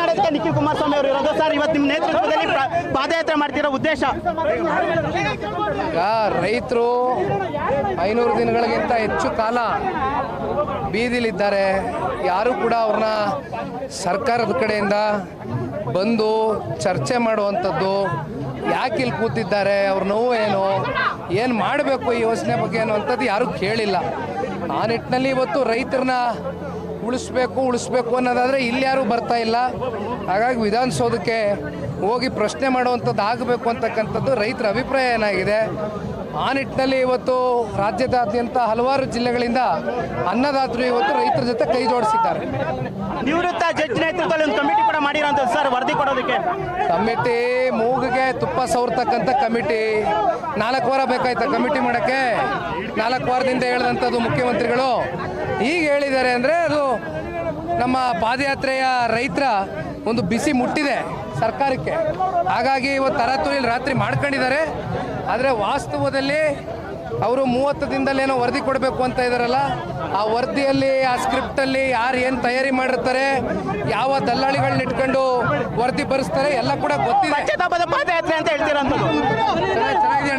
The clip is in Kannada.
ಮಾಡೋದಕ್ಕೆ ನಿಖಿಲ್ ಕುಮಾರಸ್ವಾಮಿ ಅವರು ಇರೋದು. ಸರ್, ಇವತ್ತು ನಿಮ್ಮ ನೇತೃತ್ವದಲ್ಲಿ ಪಾದಯಾತ್ರೆ ಮಾಡ್ತಿರೋ ಉದ್ದೇಶ? ಈಗ ರೈತರು 500 ದಿನಗಳಿಗಿಂತ ಹೆಚ್ಚು ಕಾಲ ಬೀದಿಲಿದ್ದಾರೆ. ಯಾರು ಕೂಡ ಅವ್ರನ್ನ ಸರ್ಕಾರದ ಕಡೆಯಿಂದ ಬಂದು ಚರ್ಚೆ ಮಾಡುವಂಥದ್ದು, ಯಾಕೆ ಇಲ್ಲಿ ಕೂತಿದ್ದಾರೆ, ಅವ್ರ ನೋವು ಏನು ಮಾಡಬೇಕು ಈ ಯೋಜನೆ ಬಗ್ಗೆ ಅನ್ನುವಂಥದ್ದು ಯಾರೂ ಕೇಳಿಲ್ಲ. ಆ ನಿಟ್ಟಿನಲ್ಲಿ ಇವತ್ತು ರೈತರನ್ನ ಉಳಿಸ್ಬೇಕು ಅನ್ನೋದಾದರೆ ಇಲ್ಲಿ ಯಾರೂ ಬರ್ತಾ ಇಲ್ಲ. ಹಾಗಾಗಿ ವಿಧಾನಸೌಧಕ್ಕೆ ಹೋಗಿ ಪ್ರಶ್ನೆ ಮಾಡುವಂಥದ್ದು ಆಗಬೇಕು ಅಂತಕ್ಕಂಥದ್ದು ರೈತರ ಅಭಿಪ್ರಾಯ ಏನಾಗಿದೆ. ಆ ನಿಟ್ಟಿನಲ್ಲಿ ಇವತ್ತು ರಾಜ್ಯದಾದ್ಯಂತ ಹಲವಾರು ಜಿಲ್ಲೆಗಳಿಂದ ಅನ್ನದಾತರು ಇವತ್ತು ರೈತರ ಜೊತೆ ಕೈ ಜೋಡಿಸಿದ್ದಾರೆ. ನಿವೃತ್ತ ಜಡ್ಜ್ ನೇತೃತ್ವದಲ್ಲಿ ಒಂದು ಕಮಿಟಿ ಕೂಡ ಮಾಡಿರೋಂಥದ್ದು ಸರ್, ವರದಿ ಕೊಡೋದಕ್ಕೆ. ಕಮಿಟಿ ಮೂಗಿಗೆ ತುಪ್ಪ ಸವರ್ತಕ್ಕಂಥ ಕಮಿಟಿ 4 ವಾರ ಬೇಕಾಯ್ತಾ ಕಮಿಟಿ ಮಾಡೋಕ್ಕೆ? 4 ವಾರದಿಂದ ಹೇಳಿದಂಥದ್ದು ಮುಖ್ಯಮಂತ್ರಿಗಳು ಈಗ ಹೇಳಿದ್ದಾರೆ ಅಂದರೆ ಅದು ನಮ್ಮ ಪಾದಯಾತ್ರೆಯ ರೈತರ ಒಂದು ಬಿಸಿ ಮುಟ್ಟಿದೆ ಸರ್ಕಾರಕ್ಕೆ. ಹಾಗಾಗಿ ಇವತ್ತು ತರಾತುರಿಯಲ್ಲಿ ರಾತ್ರಿ ಮಾಡ್ಕೊಂಡಿದ್ದಾರೆ. ಆದರೆ ವಾಸ್ತವದಲ್ಲಿ ಅವರು 30 ದಿನದಲ್ಲೇನೋ ವರದಿ ಕೊಡಬೇಕು ಅಂತ ಇದ್ದಾರಲ್ಲ, ಆ ವರದಿಯಲ್ಲಿ ಆ ಸ್ಕ್ರಿಪ್ಟಲ್ಲಿ ಯಾರು ಏನು ತಯಾರಿ ಮಾಡಿರ್ತಾರೆ, ಯಾವ ದಲ್ಲಾಳಿಗಳನ್ನ ಇಟ್ಕೊಂಡು ವರದಿ ಬರೆಸ್ತಾರೆ ಎಲ್ಲ ಕೂಡ ಗೊತ್ತಿದೆ. ಪಾದಯಾತ್ರೆ ಅಂತ ಹೇಳ್ತಿರೋಂಥದ್ದು ಚೆನ್ನಾಗಿದೆ.